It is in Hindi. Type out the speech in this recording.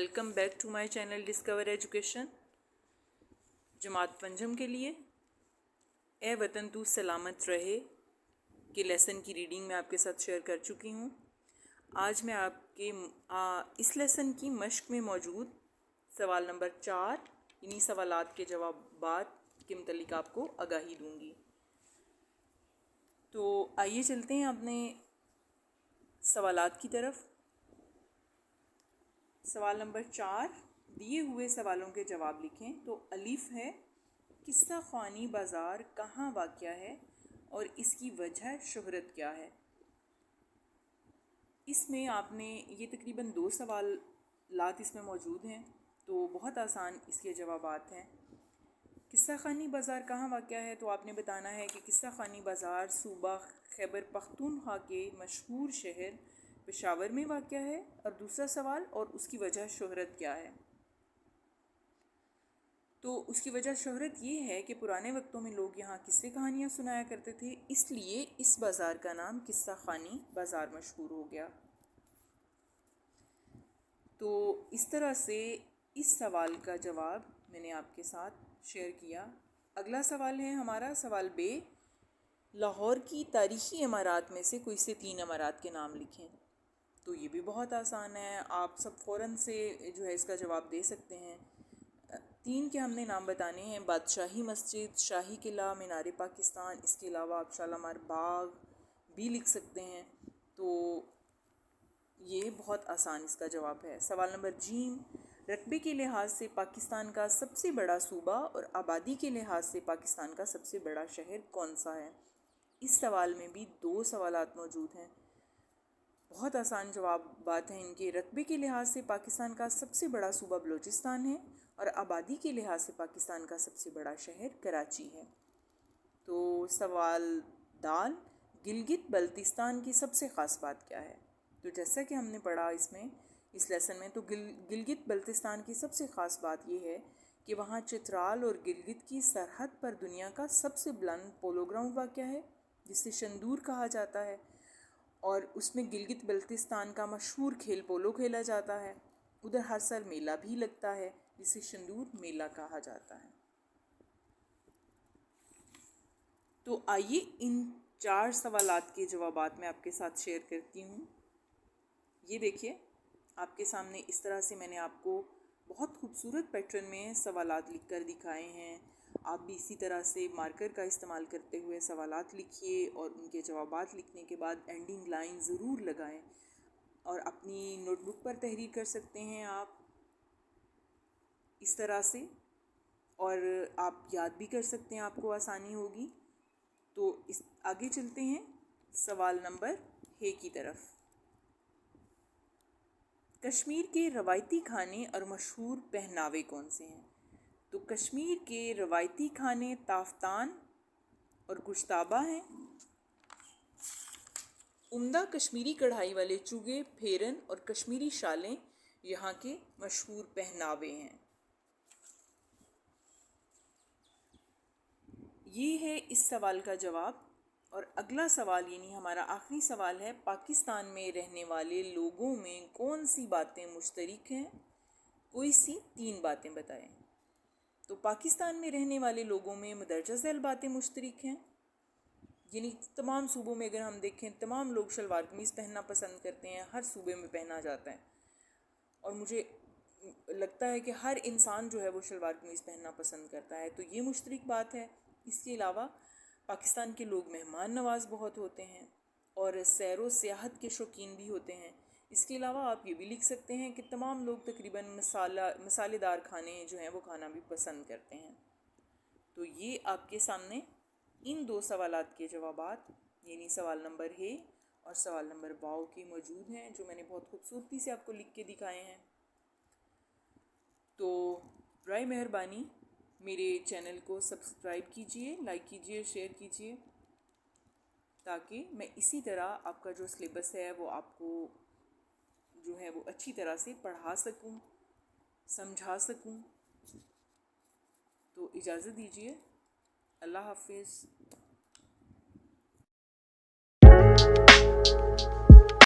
Welcome back to my channel discover education. जमात पंजम के लिए ए वतन तू सलामत रहे के लेसन की रीडिंग मैं आपके साथ शेयर कर चुकी हूँ। आज मैं आपके इस लेसन की मश्क में मौजूद सवाल नंबर 4 इन्हीं सवालात के जवाबात के मुतल्लिक आपको आगाही दूँगी। तो आइए चलते हैं अपने सवालात की तरफ। सवाल नंबर 4, दिए हुए सवालों के जवाब लिखें। तो अलीफ है, किस्सा ख़ानी बाज़ार कहाँ वाक़या है और इसकी वजह शोहरत क्या है। इसमें आपने ये तकरीबन 2 सवालात इसमें मौजूद हैं, तो बहुत आसान इसके जवाबात हैं। किस्सा ख़ानी बाज़ार कहाँ वाक़या है, तो आपने बताना है कि किस्सा ख़ानी बाज़ार सूबा खैबर पख्तूनख्वा के मशहूर शहर पेशावर में वाक़या है। और दूसरा सवाल, और उसकी वजह शोहरत क्या है। तो उसकी वजह शोहरत ये है कि पुराने वक्तों में लोग यहाँ किस्से कहानियाँ सुनाया करते थे, इसलिए इस बाज़ार का नाम किस्सा ख़ानी बाज़ार मशहूर हो गया। तो इस तरह से इस सवाल का जवाब मैंने आपके साथ शेयर किया। अगला सवाल है हमारा सवाल बे, लाहौर की तारीख़ी इमारत में से कोई से 3 इमारत के नाम लिखें। तो ये भी बहुत आसान है, आप सब फ़ौरन से जो है इसका जवाब दे सकते हैं। 3 के हमने नाम बताने हैं, बादशाही मस्जिद, शाही किला, मीनार पाकिस्तान। इसके अलावा आप शालामार बाग भी लिख सकते हैं। तो ये बहुत आसान इसका जवाब है। सवाल नंबर जीम, रकबे के लिहाज से पाकिस्तान का सबसे बड़ा सूबा और आबादी के लिहाज से पाकिस्तान का सबसे बड़ा शहर कौन सा है। इस सवाल में भी 2 सवालात मौजूद हैं, बहुत आसान जवाब बात है इनके। रकबे के लिहाज से पाकिस्तान का सबसे बड़ा सूबा बलूचिस्तान है और आबादी के लिहाज से पाकिस्तान का सबसे बड़ा शहर कराची है। तो सवाल दाल, गिलगित बल्तिस्तान की सबसे ख़ास बात क्या है। तो जैसा कि हमने पढ़ा इसमें इस लेसन में, तो गिलगित बल्तिस्तान की सबसे ख़ास बात यह है कि वहाँ चित्राल और गिलगित की सरहद पर दुनिया का सबसे बुलंद पोलो ग्राउंड वाक़या है, जिसे शंदूर कहा जाता है। और उसमें गिलगित बल्तिस्तान का मशहूर खेल पोलो खेला जाता है। उधर हर साल मेला भी लगता है, जिसे शंदूर मेला कहा जाता है। तो आइए इन 4 सवालात के जवाबात मैं आपके साथ शेयर करती हूँ। ये देखिए, आपके सामने इस तरह से मैंने आपको बहुत खूबसूरत पैटर्न में सवालात लिख कर दिखाए हैं। आप भी इसी तरह से मार्कर का इस्तेमाल करते हुए सवालात लिखिए और उनके जवाबात लिखने के बाद एंडिंग लाइन ज़रूर लगाएं और अपनी नोटबुक पर तहरीर कर सकते हैं आप इस तरह से, और आप याद भी कर सकते हैं, आपको आसानी होगी। तो इस आगे चलते हैं सवाल नंबर हे की तरफ। कश्मीर के रवायती खाने और मशहूर पहनावे कौन से हैं। तो कश्मीर के रवायती खाने ताफ्तान और गुश्ताबा हैं। उम्दा कश्मीरी कढ़ाई वाले चुगे, फेरन और कश्मीरी शालें यहाँ के मशहूर पहनावे हैं। ये है इस सवाल का जवाब। और अगला सवाल यानी हमारा आखिरी सवाल है, पाकिस्तान में रहने वाले लोगों में कौन सी बातें मुश्तरक हैं। कोई सी 3 बातें बताएं। तो पाकिस्तान में रहने वाले लोगों में मुदर्जा झैल बातें मुश्तरक हैं, यानी तमाम सूबों में अगर हम देखें तमाम लोग शलवार कमीज़ पहनना पसंद करते हैं, हर सूबे में पहना जाता है। और मुझे लगता है कि हर इंसान जो है वो शलवार कमीज़ पहनना पसंद करता है, तो ये मुश्तरक बात है। इसके अलावा पाकिस्तान के लोग मेहमान नवाज बहुत होते हैं और सैर व सियाहत के शौकीन भी होते हैं। इसके अलावा आप ये भी लिख सकते हैं कि तमाम लोग तकरीबन मसालेदार खाने जो हैं वो खाना भी पसंद करते हैं। तो ये आपके सामने इन 2 सवालात के जवाबात यानी सवाल नंबर हे और सवाल नंबर वाव के मौजूद हैं, जो मैंने बहुत खूबसूरती से आपको लिख के दिखाए हैं। तो बराए मेहरबानी मेरे चैनल को सब्सक्राइब कीजिए, लाइक कीजिए, शेयर कीजिए, ताकि मैं इसी तरह आपका जो सिलेबस है वो आपको जो है वो अच्छी तरह से पढ़ा सकूं, समझा सकूं। तो इजाज़त दीजिए। अल्लाह हाफिज़।